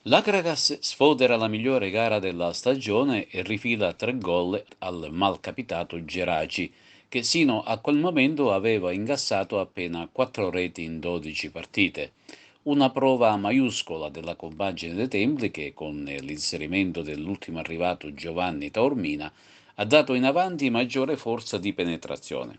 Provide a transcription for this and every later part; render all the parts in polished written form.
L'Akragas sfodera la migliore gara della stagione e rifila 3 gol al malcapitato Geraci, che sino a quel momento aveva incassato appena 4 reti in 12 partite. Una prova maiuscola della compagine dei Templi che, con l'inserimento dell'ultimo arrivato Giovanni Taormina, ha dato in avanti maggiore forza di penetrazione.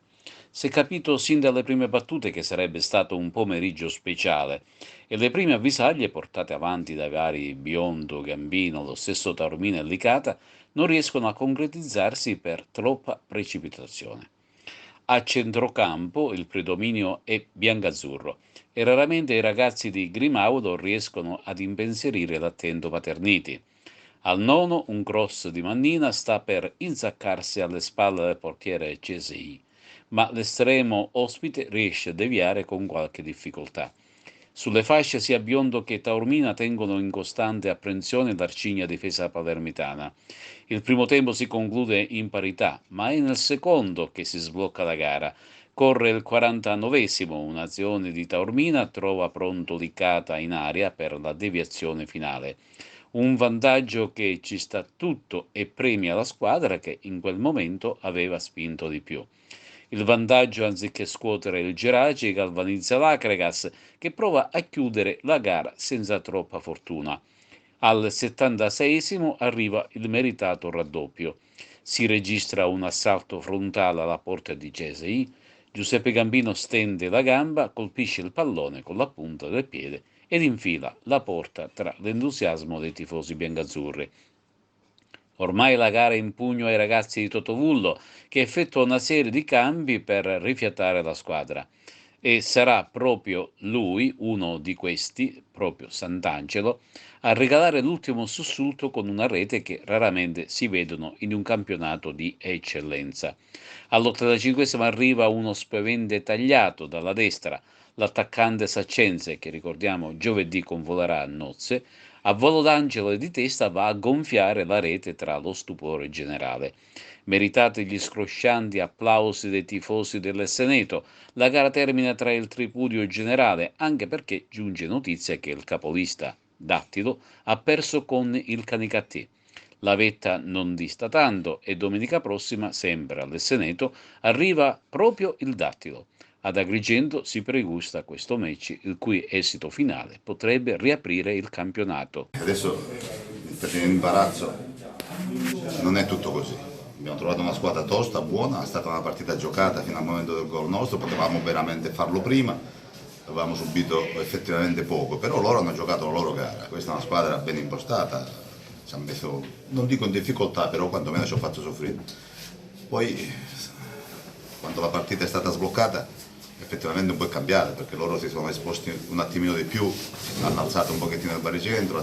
Si è capito sin dalle prime battute che sarebbe stato un pomeriggio speciale e le prime avvisaglie portate avanti dai vari Biondo, Gambino, lo stesso Taormina e Licata non riescono a concretizzarsi per troppa precipitazione. A centrocampo il predominio è biancazzurro e raramente i ragazzi di Grimaudo riescono ad impensierire l'attento Paterniti. Al nono un cross di Mannina sta per insaccarsi alle spalle del portiere CSI, ma l'estremo ospite riesce a deviare con qualche difficoltà. Sulle fasce sia Biondo che Taormina tengono in costante apprensione l'arcigna difesa palermitana. Il primo tempo si conclude in parità, ma è nel secondo che si sblocca la gara. Corre il 49esimo, un'azione di Taormina trova pronto Licata in aria per la deviazione finale. Un vantaggio che ci sta tutto e premia la squadra che in quel momento aveva spinto di più. Il vantaggio, anziché scuotere il Geraci, galvanizza l'Acregas, che prova a chiudere la gara senza troppa fortuna. Al 76esimo arriva il meritato raddoppio. Si registra un assalto frontale alla porta di Gesei. Giuseppe Gambino stende la gamba, colpisce il pallone con la punta del piede ed infila la porta tra l'entusiasmo dei tifosi biancazzurri. Ormai la gara è in pugno ai ragazzi di Totovullo, che effettua una serie di cambi per rifiatare la squadra. E sarà proprio lui, uno di questi, proprio Sant'Angelo, a regalare l'ultimo sussulto con una rete che raramente si vedono in un campionato di eccellenza. All'85 arriva uno spiovente tagliato dalla destra, l'attaccante saccense, che ricordiamo giovedì convolerà a nozze, a volo d'angelo e di testa va a gonfiare la rete tra lo stupore generale. Meritati gli scroscianti applausi dei tifosi dell'Esseneto, la gara termina tra il tripudio generale, anche perché giunge notizia che il capolista Dattilo ha perso con il Canicattì. La vetta non dista tanto e domenica prossima, sempre all'Esseneto, arriva proprio il Dattilo. Ad Agrigento si pregusta questo match, il cui esito finale potrebbe riaprire il campionato. Adesso per l'imbarazzo non è tutto così. Abbiamo trovato una squadra tosta, buona, è stata una partita giocata fino al momento del gol nostro, potevamo veramente farlo prima, avevamo subito effettivamente poco, però loro hanno giocato la loro gara, questa è una squadra ben impostata, ci hanno messo, non dico in difficoltà, però quantomeno ci ha fatto soffrire. Poi quando la partita è stata sbloccata effettivamente un po' è cambiata perché loro si sono esposti un attimino di più, hanno alzato un pochettino il baricentro,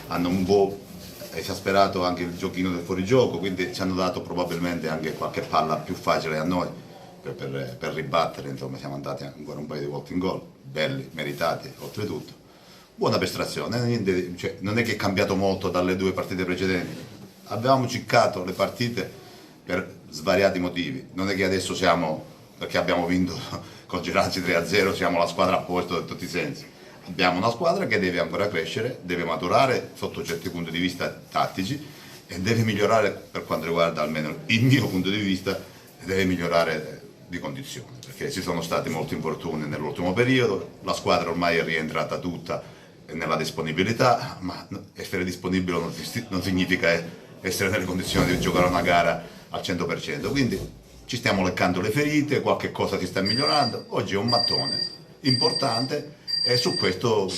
hanno un po' esasperato anche il giochino del fuorigioco, quindi ci hanno dato probabilmente anche qualche palla più facile a noi per ribattere, insomma siamo andati ancora un paio di volte in gol, belli, meritati oltretutto. Buona prestazione, cioè, non è che è cambiato molto dalle due partite precedenti, avevamo ciccato le partite per svariati motivi, non è che adesso siamo, perché abbiamo vinto con Gerazzi 3-0, siamo la squadra a posto in tutti i sensi. Abbiamo una squadra che deve ancora crescere, deve maturare sotto certi punti di vista tattici e deve migliorare per quanto riguarda almeno il mio punto di vista, deve migliorare di condizione, perché ci sono stati molti infortuni nell'ultimo periodo, la squadra ormai è rientrata tutta nella disponibilità, ma essere disponibile non significa essere nelle condizioni di giocare una gara al 100%, quindi ci stiamo leccando le ferite, qualche cosa si sta migliorando, oggi è un mattone importante e su questo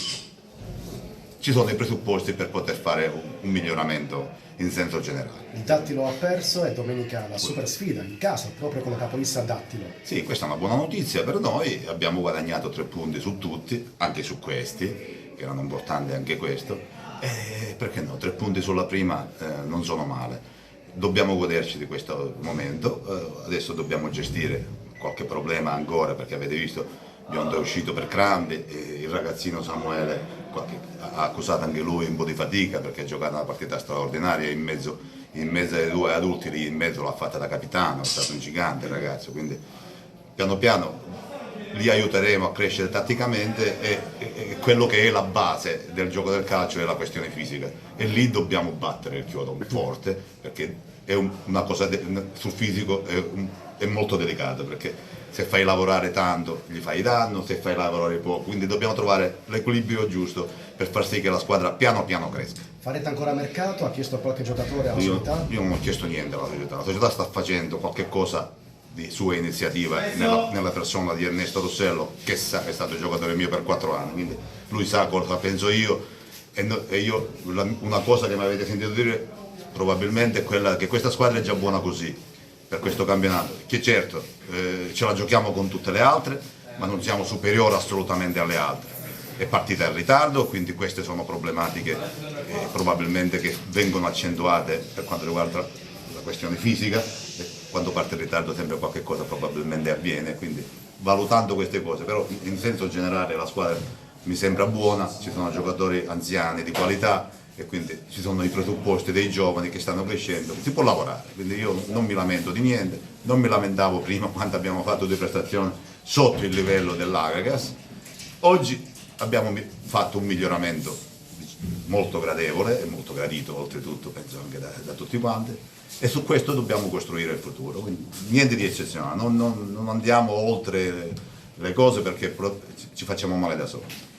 ci sono i presupposti per poter fare un miglioramento in senso generale. Il Dattilo ha perso e domenica la super sfida in casa proprio con la capolista Dattilo. Sì, questa è una buona notizia per noi, abbiamo guadagnato 3 punti su tutti, anche su questi, che erano importanti anche questo, e perché no, 3 punti sulla prima non sono male. Dobbiamo goderci di questo momento, adesso dobbiamo gestire qualche problema ancora perché avete visto Biondo è uscito per crampi, il ragazzino Samuele ha accusato anche lui un po' di fatica perché ha giocato una partita straordinaria in mezzo ai due adulti, lì in mezzo l'ha fatta da capitano, è stato un gigante il ragazzo, quindi piano piano li aiuteremo a crescere tatticamente e quello che è la base del gioco del calcio è la questione fisica e lì dobbiamo battere il chiodo forte perché è una cosa sul fisico è molto delicata perché se fai lavorare tanto gli fai danno, se fai lavorare poco, quindi dobbiamo trovare l'equilibrio giusto per far sì che la squadra piano piano cresca. Farete ancora mercato? Ha chiesto qualche giocatore alla società? Io non ho chiesto niente alla società, la società sta facendo qualche cosa di sua iniziativa nella persona di Ernesto Rossello che sa che è stato giocatore mio per 4 anni, quindi lui sa cosa penso io e io una cosa che mi avete sentito dire probabilmente è quella che questa squadra è già buona così per questo campionato, che certo ce la giochiamo con tutte le altre ma non siamo superiori assolutamente alle altre. È partita in ritardo, quindi queste sono problematiche probabilmente che vengono accentuate per quanto riguarda la questione fisica e quando parte in ritardo sempre qualche cosa probabilmente avviene, quindi valutando queste cose, però in senso generale la squadra mi sembra buona, ci sono giocatori anziani di qualità e quindi ci sono i presupposti dei giovani che stanno crescendo, si può lavorare, quindi io non mi lamento di niente, non mi lamentavo prima quando abbiamo fatto 2 prestazioni sotto il livello dell'Agagas, oggi abbiamo fatto un miglioramento molto gradevole e molto gradito oltretutto, penso anche da tutti quanti, e su questo dobbiamo costruire il futuro, quindi niente di eccezionale, non andiamo oltre le cose perché ci facciamo male da soli.